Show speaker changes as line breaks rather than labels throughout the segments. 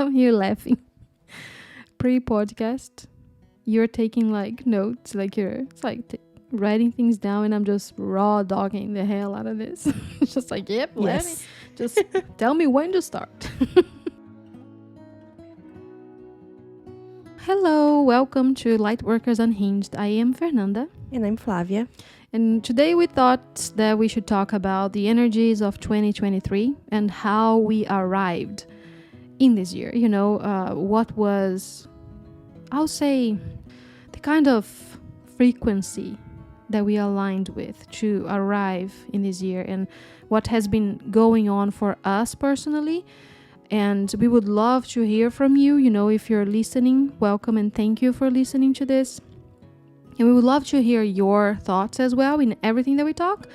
I'm here laughing. Pre-podcast, you're taking like notes, like it's like writing things down, and I'm just raw dogging the hell out of this. It's just like, yep, let me just tell me when to start. Hello, welcome to Lightworkers Unhinged. I am Fernanda.
And I'm Flavia.
And today we thought that we should talk about the energies of 2023 and how we arrived in this year. What was, I'll say, the kind of frequency that we aligned with to arrive in this year, and what has been going on for us personally. And we would love to hear from you. If you're listening, welcome and thank you for listening to this. And we would love to hear your thoughts as well in everything that we talk.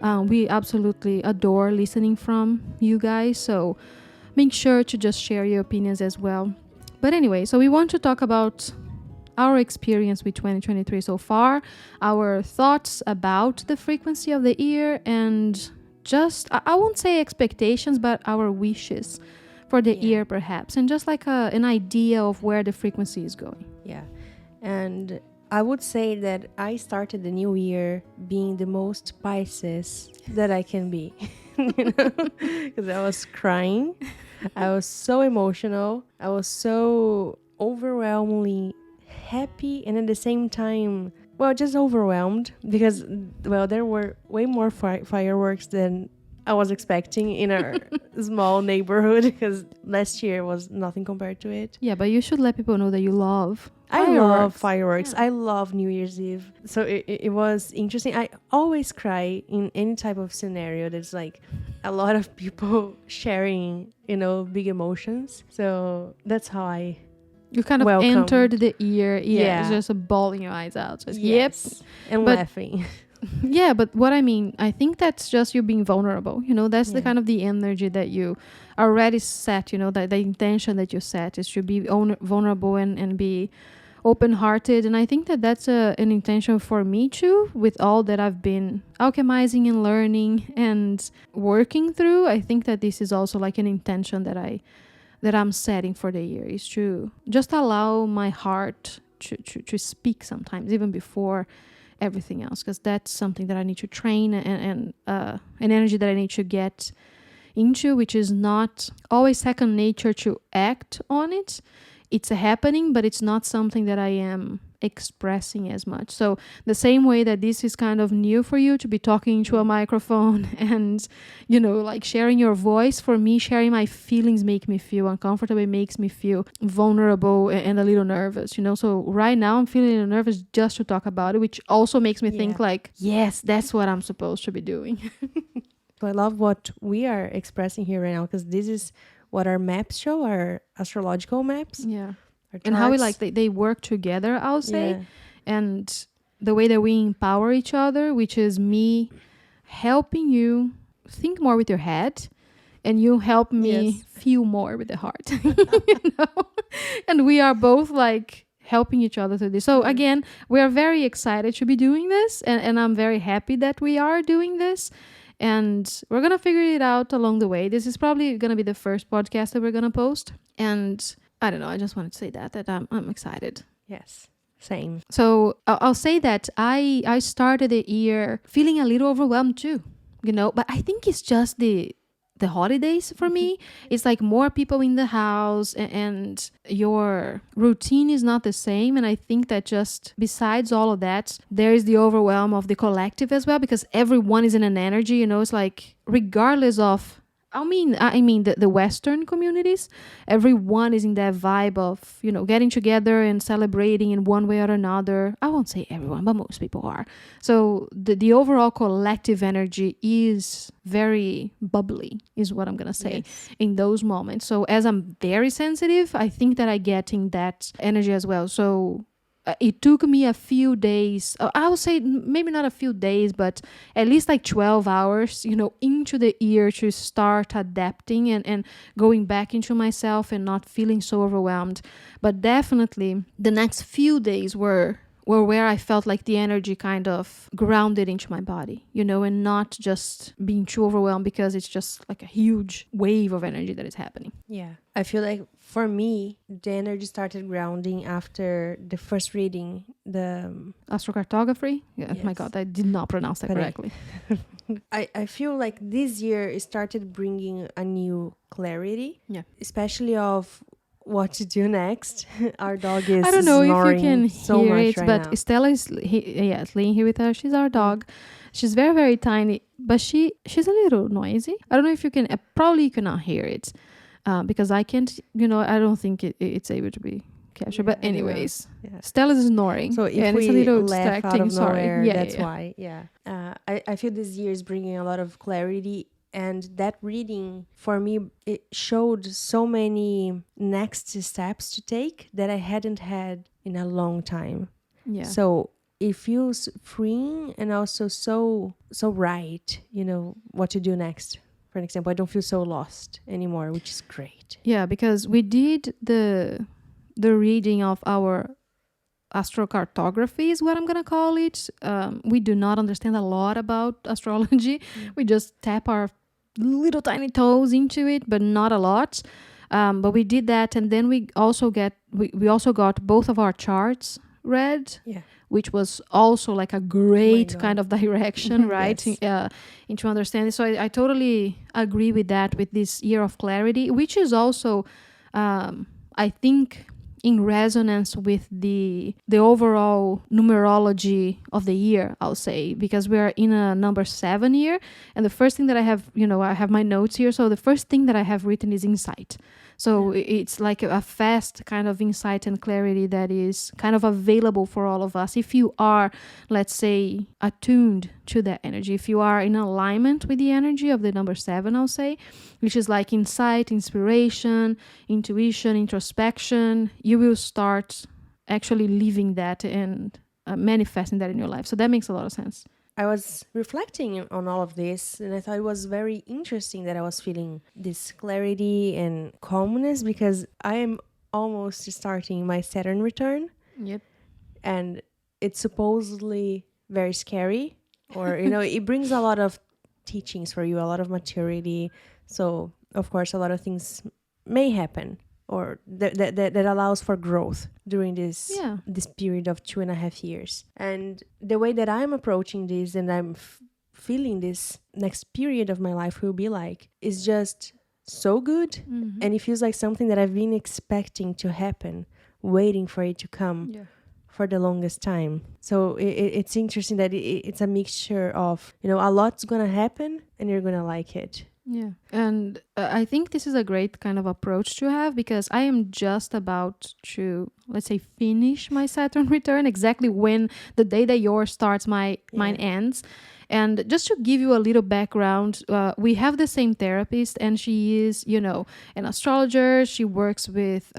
We absolutely adore listening from you guys. So make sure to just share your opinions as well. But anyway, so we want to talk about our experience with 2023 so far, our thoughts about the frequency of the year, and just, I won't say expectations, but our wishes for the year perhaps, and just like an idea of where the frequency is going.
Yeah. And I would say that I started the new year being the most Pisces that I can be. Because I was crying. I was so emotional. I was so overwhelmingly happy, and at the same time, just overwhelmed because, there were way more fireworks than I was expecting in our small neighborhood, because last year was nothing compared to it.
Yeah, but you should let people know that you love
fireworks. I love fireworks. Yeah. I love New Year's Eve. So it was interesting. I always cry in any type of scenario that's like a lot of people sharing, big emotions. So that's how
you kind of entered the year. Yeah. It's just bawling your eyes out. So
yes. Yep. And laughing.
Yeah, but what I mean, I think that's just you being vulnerable. That's the kind of the energy that you already set, that the intention that you set is to be vulnerable and be open-hearted. And I think that that's an intention for me too, with all that I've been alchemizing and learning and working through. I think that this is also like an intention that I'm setting for the year, is to just allow my heart to speak sometimes, even before everything else, because that's something that I need to train and an energy that I need to get into, which is not always second nature to act on it. It's a happening, but it's not something that I am expressing as much. So the same way that this is kind of new for you to be talking into a microphone and, like sharing your voice, for me, sharing my feelings make me feel uncomfortable. It makes me feel vulnerable and a little nervous, So right now I'm feeling a little nervous just to talk about it, which also makes me think like, yes, that's what I'm supposed to be doing.
So I love what we are expressing here right now, because this is what our maps show, our astrological maps.
Yeah. And how we they work together, I'll say. Yeah. And the way that we empower each other, which is me helping you think more with your head, and you help me feel more with the heart. And we are both like helping each other through this. So again, we are very excited to be doing this, and I'm very happy that we are doing this. And we're going to figure it out along the way. This is probably going to be the first podcast that we're going to post. And I don't know, I just wanted to say that I'm excited.
Yes, same.
So I'll say that I started the year feeling a little overwhelmed too, but I think it's just the holidays for me. It's like more people in the house, and your routine is not the same. And I think that just besides all of that, there is the overwhelm of the collective as well, because everyone is in an energy, it's like regardless of, I mean the Western communities, everyone is in that vibe of, getting together and celebrating in one way or another. I won't say everyone, but most people are. So the overall collective energy is very bubbly, is what I'm going to say, in those moments. So as I'm very sensitive, I think that I get in that energy as well. So it took me a few days, I would say maybe not a few days, but at least like 12 hours, into the year to start adapting and going back into myself and not feeling so overwhelmed. But definitely the next few days were where I felt like the energy kind of grounded into my body, and not just being too overwhelmed because it's just like a huge wave of energy that is happening.
Yeah. I feel like for me, the energy started grounding after the first reading, the
Astrocartography? Yeah,
yes.
My God, I did not pronounce that correctly.
I feel like this year it started bringing a new clarity, especially of what to do next. Our dog is
I don't know if you can
so
hear
much
it,
right
but
now.
Stella is laying here with her. She's our dog. She's very, very tiny, but she's a little noisy. I don't know if you can, probably you cannot hear it because I can't, I don't think it's able to be captured. But anyways, Stella's snoring.
So if
and
we
it's a little
laugh
distracting.
out of nowhere,
Sorry.
that's why. Yeah. I feel this year is bringing a lot of clarity. And that reading, for me, it showed so many next steps to take that I hadn't had in a long time.
Yeah.
So it feels freeing and also so right, what to do next. For example, I don't feel so lost anymore, which is great.
Yeah, because we did the reading of our astrocartography is what I'm going to call it. We do not understand a lot about astrology. We just tap our little tiny toes into it, but not a lot. But we did that, and then we also got both of our charts read, which was also like a great kind of direction, right? Yes. Into understanding. So I totally agree with that, with this year of clarity, which is also, I think, in resonance with the overall numerology of the year, I'll say, because we are in a number 7 year. And the first thing that I have, I have my notes here. So the first thing that I have written is insight. So it's like a fast kind of insight and clarity that is kind of available for all of us. If you are, let's say, attuned to that energy, if you are in alignment with the energy of the number 7, I'll say, which is like insight, inspiration, intuition, introspection, you will start actually living that and manifesting that in your life. So that makes a lot of sense.
I was reflecting on all of this, and I thought it was very interesting that I was feeling this clarity and calmness because I am almost starting my Saturn return.
Yep.
And it's supposedly very scary, or, it brings a lot of teachings for you, a lot of maturity. So, of course, a lot of things may happen, or that allows for growth during this period of 2.5 years. And the way that I'm approaching this and I'm feeling this next period of my life will be like is just so good. Mm-hmm. And it feels like something that I've been expecting to happen, waiting for it to come for the longest time. So it's interesting that it's a mixture of, a lot's gonna happen and you're gonna like it.
Yeah. And I think this is a great kind of approach to have because I am just about to, let's say, finish my Saturn return exactly when the day that yours starts, mine ends. And just to give you a little background, we have the same therapist and she is, an astrologer. She works with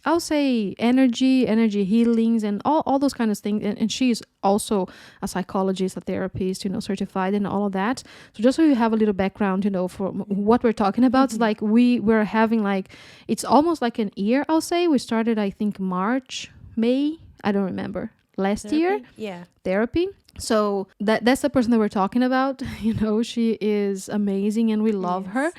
I'll say energy healings and all those kind of things. And she's also a psychologist, a therapist, certified and all of that. So just so you have a little background, for what we're talking about, it's like we're having it's almost like an year, I'll say. We started, I think, March, May, I don't remember, last year.
Yeah.
Therapy. So that's the person that we're talking about. She is amazing and we love her.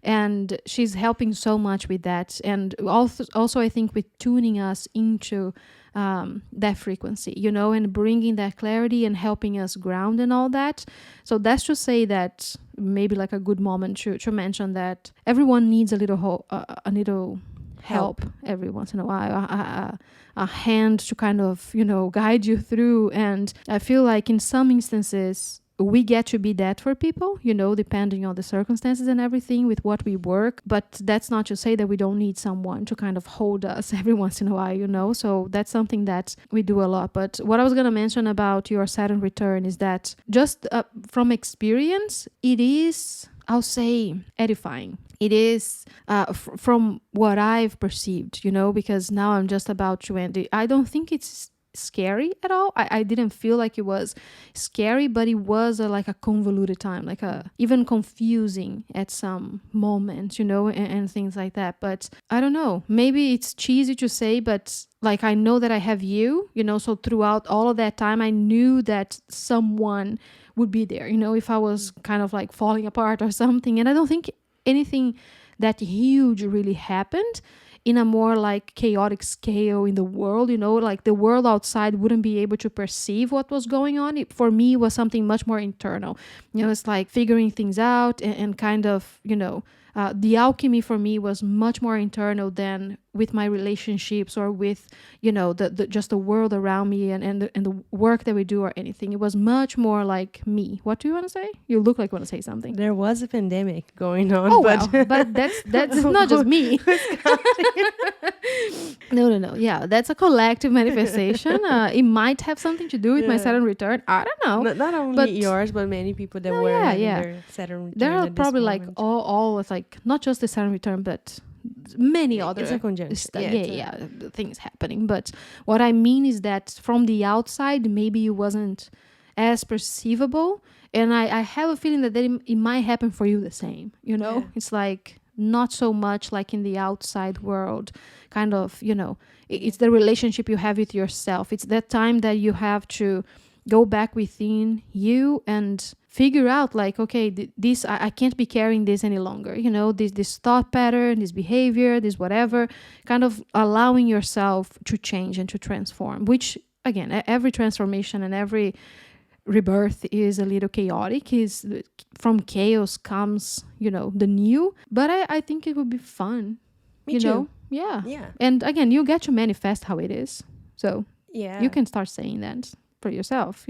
And she's helping so much with that. And also I think with tuning us into that frequency, and bringing that clarity and helping us ground and all that. So that's to say that maybe like a good moment to mention that everyone needs a little help every once in a while, a hand to kind of, guide you through. And I feel like in some instances, we get to be that for people, depending on the circumstances and everything with what we work. But that's not to say that we don't need someone to kind of hold us every once in a while, So that's something that we do a lot. But what I was going to mention about your Saturn return is that just from experience, it is, I'll say, edifying. It is from what I've perceived, because now I'm just about to end it. I don't think it's scary at all. I didn't feel like it was scary, but it was like a convoluted time, like a even confusing at some moments, and things like that. But I don't know, maybe it's cheesy to say, but like I know that I have you, so throughout all of that time I knew that someone would be there, if I was kind of like falling apart or something. And I don't think anything that huge really happened in a more like chaotic scale in the world, like the world outside wouldn't be able to perceive what was going on. For me, it was something much more internal. It's like figuring things out and kind of, the alchemy for me was much more internal than with my relationships or with, the just the world around me and the work that we do or anything. It was much more like me. What do you want to say? You look like you want to say something.
There was a pandemic going on.
Oh, but that's not just me. No. Yeah, that's a collective manifestation. It might have something to do with my Saturn return. I don't know.
Not only yours, but many people that were having their Saturn return.
There are probably like all with like not just the Saturn return, but many other things happening. But what I mean is that from the outside, maybe it wasn't as perceivable, and I have a feeling that it might happen for you the same. It's like not so much like in the outside world, kind of, it's the relationship you have with yourself. It's that time that you have to go back within you and figure out like, okay, this I can't be carrying this any longer, this thought pattern, this behavior, this whatever, kind of allowing yourself to change and to transform, which again, every transformation and every rebirth is a little chaotic. Is from chaos comes, the new, but I think it would be fun.
Me too.
Yeah. And again, you get to manifest how it is, so you can start saying that for yourself,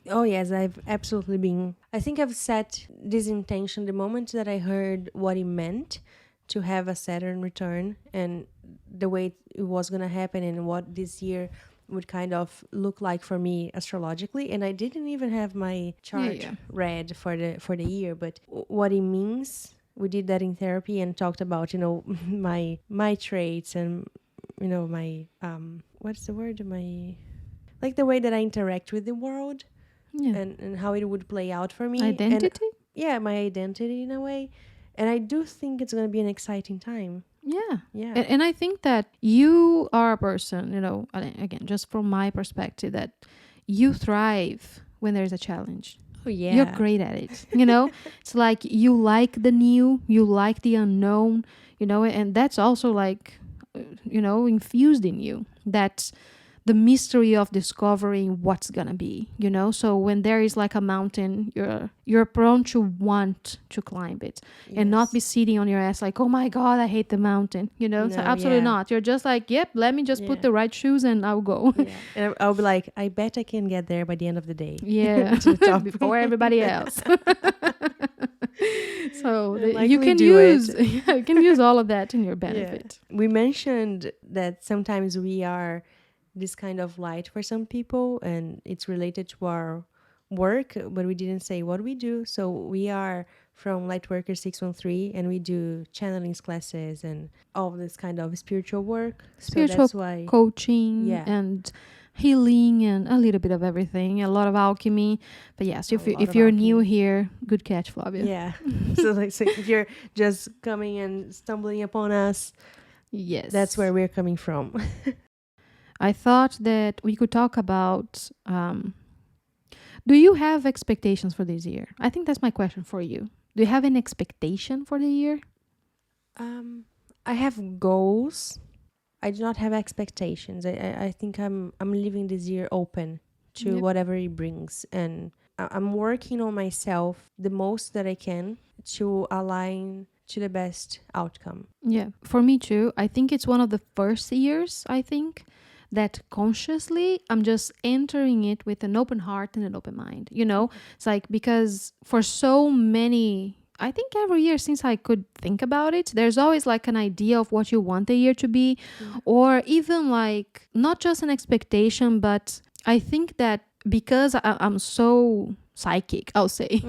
Oh yes, I've absolutely been. I think I've set this intention the moment that I heard what it meant to have a Saturn return and the way it was going to happen and what this year would kind of look like for me astrologically. And I didn't even have my chart read for the year, but what it means, we did that in therapy and talked about, my traits and, my, what's the word? Like the way that I interact with the world and how it would play out for me.
Identity?
And, my identity in a way. And I do think it's going to be an exciting time. Yeah.
And I think that you are a person, again, just from my perspective, that you thrive when there's a challenge.
Oh, yeah.
You're great at it. It's like you like the new, you like the unknown, and that's also like, infused in you. That's the mystery of discovering what's gonna be, so when there is like a mountain, you're prone to want to climb it and not be sitting on your ass like, oh my god, I hate the mountain, so absolutely not. You're just like, yep, let me just put the right shoes and I'll go.
And I'll be like, I bet I can get there by the end of the day.
Before everybody else. So
you can use
all of that in your benefit.
We mentioned that sometimes we are this kind of light for some people and it's related to our work, but we didn't say what we do. So we are from Lightworkers 613 and we do channelings classes and all this kind of spiritual work.
Spiritual coaching and healing and a little bit of everything, a lot of alchemy. But yes, if you're new here, good catch, Flavia.
Yeah. so if you're just coming and stumbling upon us,
yes,
that's where we're coming from.
I thought that we could talk about, do you have expectations for this year? I think that's my question for you. Do you have an expectation for the year?
I have goals. I do not have expectations. I think I'm living this year open to whatever it brings. And I'm working on myself the most that I can to align to the best outcome.
Yeah, for me too. I think it's one of the first years, that consciously I'm just entering it with an open heart and an open mind. It's like, because for so many, I think every year since I could think about it, there's always like an idea of what you want the year to be, or even like not just an expectation, but I think that because I'm so psychic, I'll say,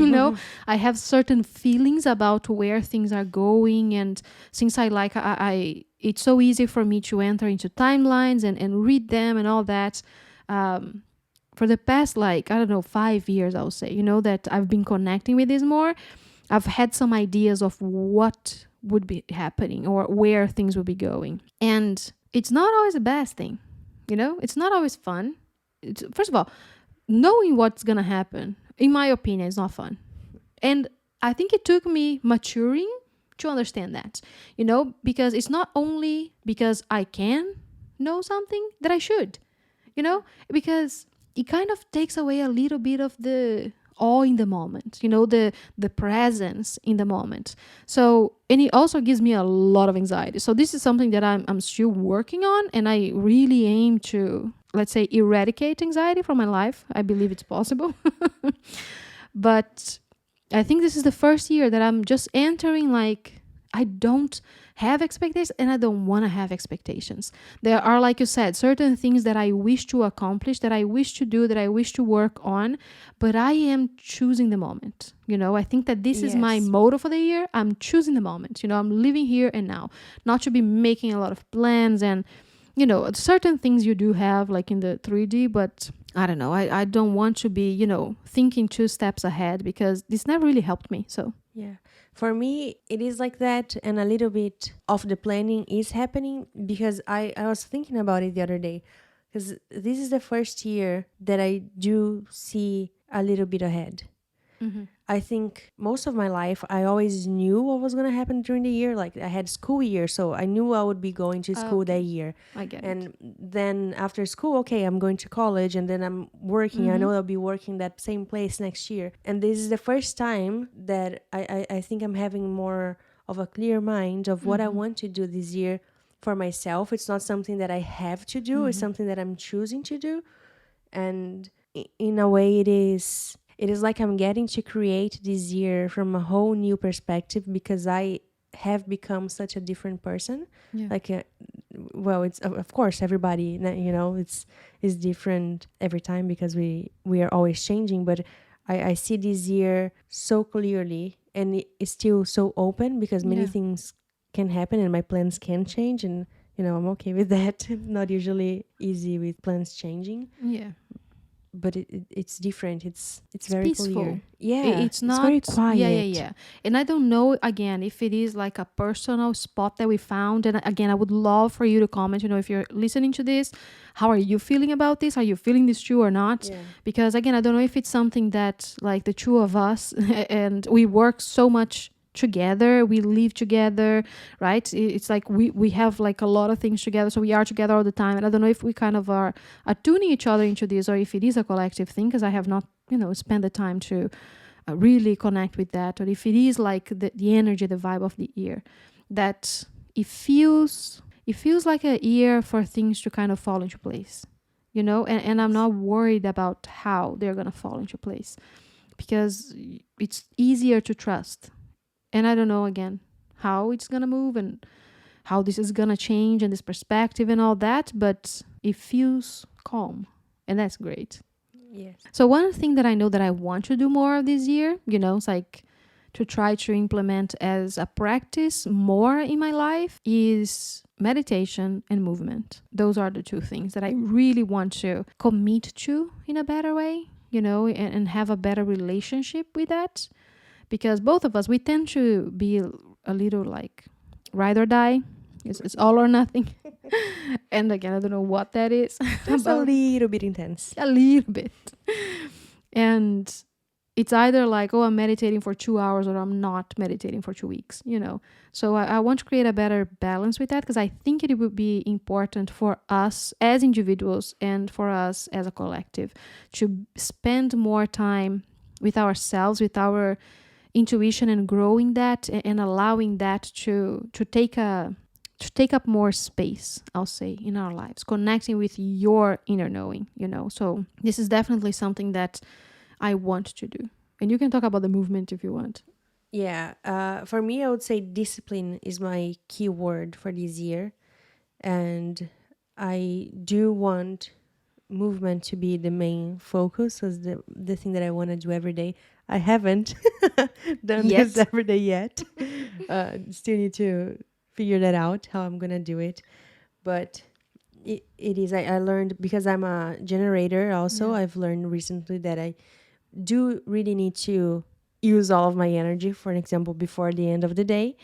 I have certain feelings about where things are going, and since I it's so easy for me to enter into timelines and read them and all that, For the past, like, I don't know, 5 years, I would say, that I've been connecting with this more. I've had some ideas of what would be happening or where things would be going. And it's not always the best thing, it's not always fun. First of all, knowing what's going to happen, in my opinion, is not fun. And I think it took me maturing to understand that, because it's not only because I can know something that I should, because it kind of takes away a little bit of the awe in the moment, the presence in the moment. So, and it also gives me a lot of anxiety. So this is something that I'm still working on, and I really aim to, let's say, eradicate anxiety from my life. I believe it's possible. But I think this is the first year that I'm just entering, like, I don't have expectations and I don't want to have expectations. There are, like you said, certain things that I wish to accomplish, that I wish to do, that I wish to work on, but I am choosing the moment. I think that this is my motto for the year. I'm choosing the moment. I'm living here and now, not to be making a lot of plans and, certain things you do have, like in the 3D, but I don't know. I don't want to be, thinking 2 steps ahead, because this never really helped me. So
yeah, for me, it is like that. And a little bit of the planning is happening because I was thinking about it the other day, because this is the first year that I do see a little bit ahead. Mm-hmm. I think most of my life, I always knew what was going to happen during the year. Like, I had school year, so I knew I would be going to school that year.
I get it.
And then after school, okay, I'm going to college, and then I'm working. Mm-hmm. I know I'll be working that same place next year. And this is the first time that I think I'm having more of a clear mind of what I want to do this year for myself. It's not something that I have to do. It's something that I'm choosing to do. And in a way, it is like I'm getting to create this year from a whole new perspective, because I have become such a different person. Yeah. Like, well, it's of course everybody, it's different every time, because we are always changing. But I see this year so clearly, and it's still so open, because many things can happen and my plans can change, and I'm okay with that. Not usually easy with plans changing.
Yeah.
But it's different. It's very
peaceful.
Clear. Yeah,
it's not
very quiet.
Yeah. And I don't know, again, if it is like a personal spot that we found. And again, I would love for you to comment, if you're listening to this, how are you feeling about this? Are you feeling this too or not? Yeah. Because again, I don't know if it's something that, like, the two of us and we work so much together, we live together, right? It's like we have like a lot of things together, so we are together all the time. And I don't know if we kind of are tuning each other into this, or if it is a collective thing, because I have not spent the time to really connect with that, or if it is like the energy, the vibe of the year, that it feels like a year for things to kind of fall into place, and I'm not worried about how they're gonna fall into place, because it's easier to trust. And I don't know, again, how it's going to move and how this is going to change, and this perspective and all that, but it feels calm, and that's great.
Yes.
So one thing that I know that I want to do more of this year, it's like to try to implement as a practice more in my life, is meditation and movement. Those are the 2 things that I really want to commit to in a better way, and have a better relationship with that. Because both of us, we tend to be a little like ride or die. It's all or nothing. And again, I don't know what that is.
Just a little bit intense.
A little bit. And it's either like, oh, I'm meditating for 2 hours, or I'm not meditating for 2 weeks, So I want to create a better balance with that, because I think it would be important for us as individuals and for us as a collective to spend more time with ourselves, with our intuition, and growing that, and allowing that to take up more space, I'll say, in our lives, connecting with your inner knowing, So this is definitely something that I want to do. And you can talk about the movement if you want.
Yeah, for me, I would say discipline is my key word for this year, and I do want movement to be the main focus, as the thing that I want to do every day. I haven't done this every day yet. Still need to figure that out, how I'm gonna do it. But It is. I learned, because I'm a generator also,
Yeah.
I've learned recently that I do really need to use all of my energy, for an example, before the end of the day.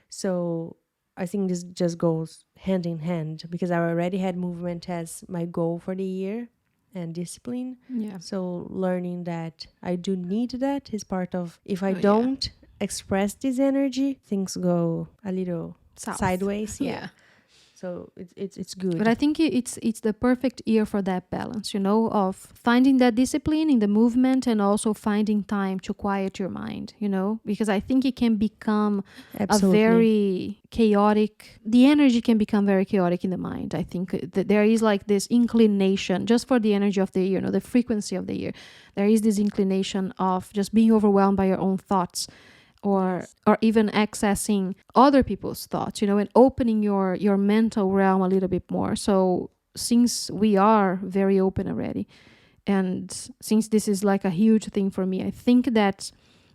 So I think this just goes hand in hand, because I already had movement as my goal for the year and discipline.
Yeah.
So learning that I do need that is part of, if I
Oh, yeah.
don't express this energy, things go a little
South.
sideways. Yeah.
Yeah.
So it's
But I
good.
think it's the perfect year for that balance, of finding that discipline in the movement and also finding time to quiet your mind, because I think it can become a
Absolutely.
very chaotic, the energy can become very chaotic in the mind. I think that there is like this inclination just for the energy of the year, the frequency of the year. There is this inclination of just being overwhelmed by your own thoughts, or
Yes.
or even accessing other people's thoughts, and opening your mental realm a little bit more. So since we are very open already, and since this is like a huge thing for me, I think that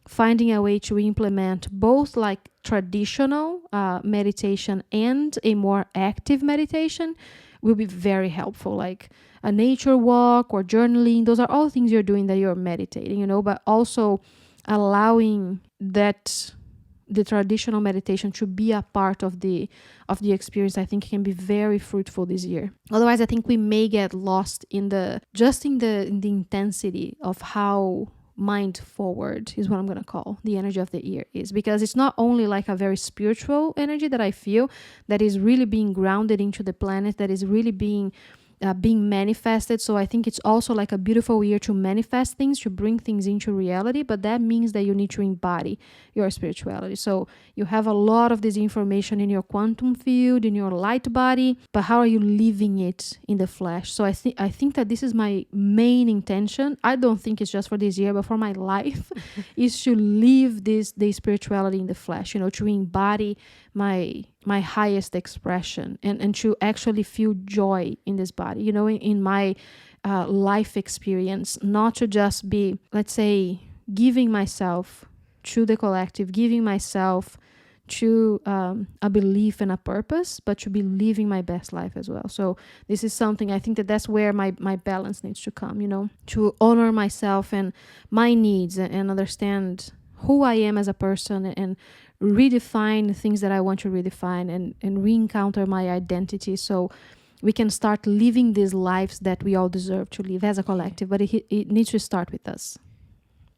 finding a way to implement both like traditional meditation and a more active meditation will be very helpful, like a nature walk or journaling. Those are all things you're doing that you're meditating, but also allowing that the traditional meditation to be a part of the experience, I think can be very fruitful this year. Otherwise, I think we may get lost in the intensity of how mind forward is what I'm going to call the energy of the year is, because it's not only like a very spiritual energy that I feel that is really being grounded into the planet, that is really being manifested. So I think it's also like a beautiful year to manifest things, to bring things into reality, but that means that you need to embody your spirituality. So you have a lot of this information in your quantum field, in your light body, but how are you living it in the flesh? So I think that this is my main intention. I don't think it's just for this year, but for my life is to live the spirituality in the flesh, to embody my highest expression, and to actually feel joy in this body, in my life experience, not to just be, let's say, giving myself to the collective, giving myself to a belief and a purpose, but to be living my best life as well. So this is something, I think that's where my balance needs to come, to honor myself and my needs, and understand who I am as a person, and redefine the things that I want to redefine, and re-encounter my identity, so we can start living these lives that we all deserve to live as a
Yeah.
collective. But it needs to start with us.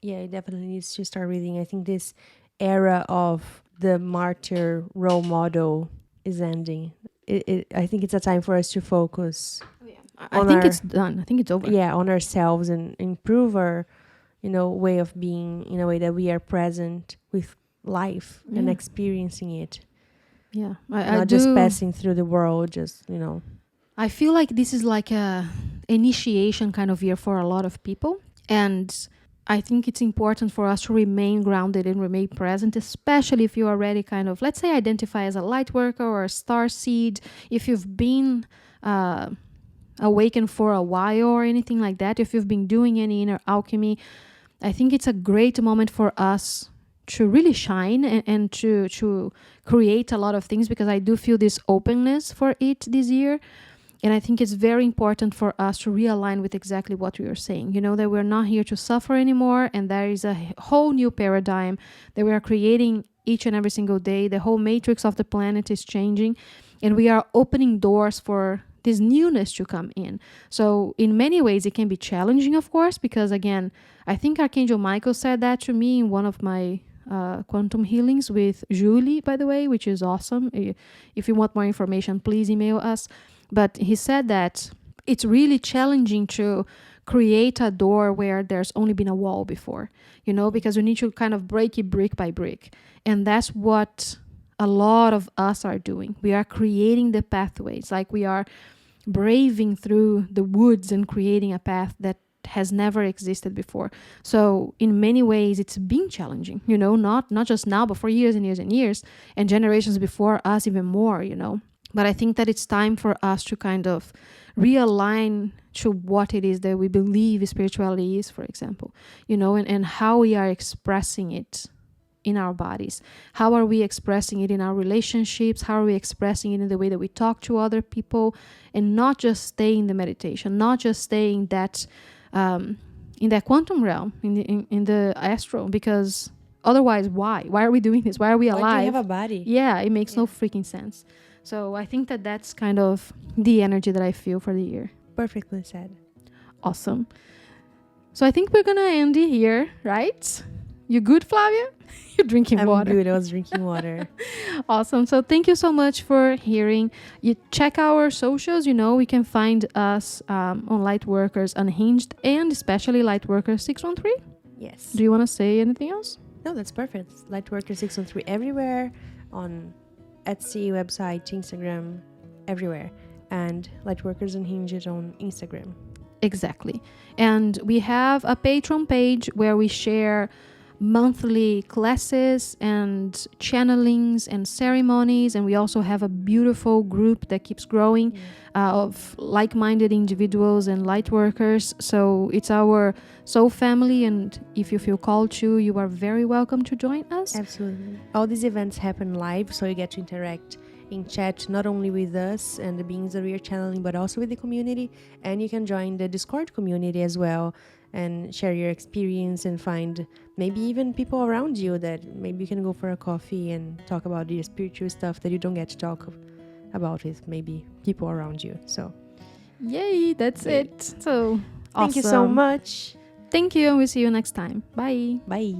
Yeah, it definitely needs to start reading. I think this era of the martyr role model is ending. I think it's a time for us to focus
I
on
think
our,
it's done. I think it's over.
yeah, on ourselves, and improve our, way of being, in a way that we are present with life and
Yeah.
experiencing it,
Yeah. I
not just
do.
passing through the world,
I feel like this is like a initiation kind of year for a lot of people. And I think it's important for us to remain grounded and remain present, especially if you already kind of, let's say, identify as a light worker or a star seed. If you've been awakened for a while or anything like that, if you've been doing any inner alchemy, I think it's a great moment for us to really shine, and to create a lot of things, because I do feel this openness for it this year. And I think it's very important for us to realign with exactly what we are saying, that we're not here to suffer anymore, and there is a whole new paradigm that we are creating each and every single day. The whole matrix of the planet is changing, and we are opening doors for this newness to come in. So in many ways it can be challenging, of course, because again, I think Archangel Michael said that to me in one of my quantum healings with Julie, by the way, which is awesome. If you want more information, please email us. But he said that it's really challenging to create a door where there's only been a wall before, because you need to kind of break it brick by brick. And that's what a lot of us are doing. We are creating the pathways, like we are braving through the woods and creating a path that has never existed before. So in many ways it's been challenging, not just now, but for years and years and years, and generations before us even more. But I think that it's time for us to kind of realign to what it is that we believe spirituality is, for example, and how we are expressing it in our bodies? How are we expressing it in our relationships? How are we expressing it in the way that we talk to other people? And not just stay in the meditation, not just stay in that quantum realm, in the astral, because otherwise, why are we doing this? Why are we alive?
Why do you have a body?
Yeah, it makes no freaking sense. So I think that that's kind of the energy that I feel for the year.
Perfectly said.
Awesome. So I think we're gonna end it here, right? You good, Flavia? You're drinking water.
I'm good. I was drinking water.
Awesome. So thank you so much for hearing. You check our socials. You can find us on Lightworkers Unhinged and especially Lightworkers 613.
Yes.
Do you want to say anything else?
No, that's perfect. Lightworkers 613 everywhere, on Etsy, website, Instagram, everywhere. And Lightworkers Unhinged on Instagram.
Exactly. And we have a Patreon page where we share monthly classes and channelings and ceremonies, and we also have a beautiful group that keeps growing of like-minded individuals and light workers. So it's our soul family, and if you feel called to, you are very welcome to join us.
Absolutely. All these events happen live, so you get to interact in chat not only with us and the beings that we are channeling, but also with the community. And you can join the Discord community as well and share your experience and find maybe even people around you that maybe you can go for a coffee and talk about the spiritual stuff that you don't get to talk about with maybe people around you. So
yay, that's it. So
thank you so much.
Thank you, and we'll see you next time. Bye.
Bye.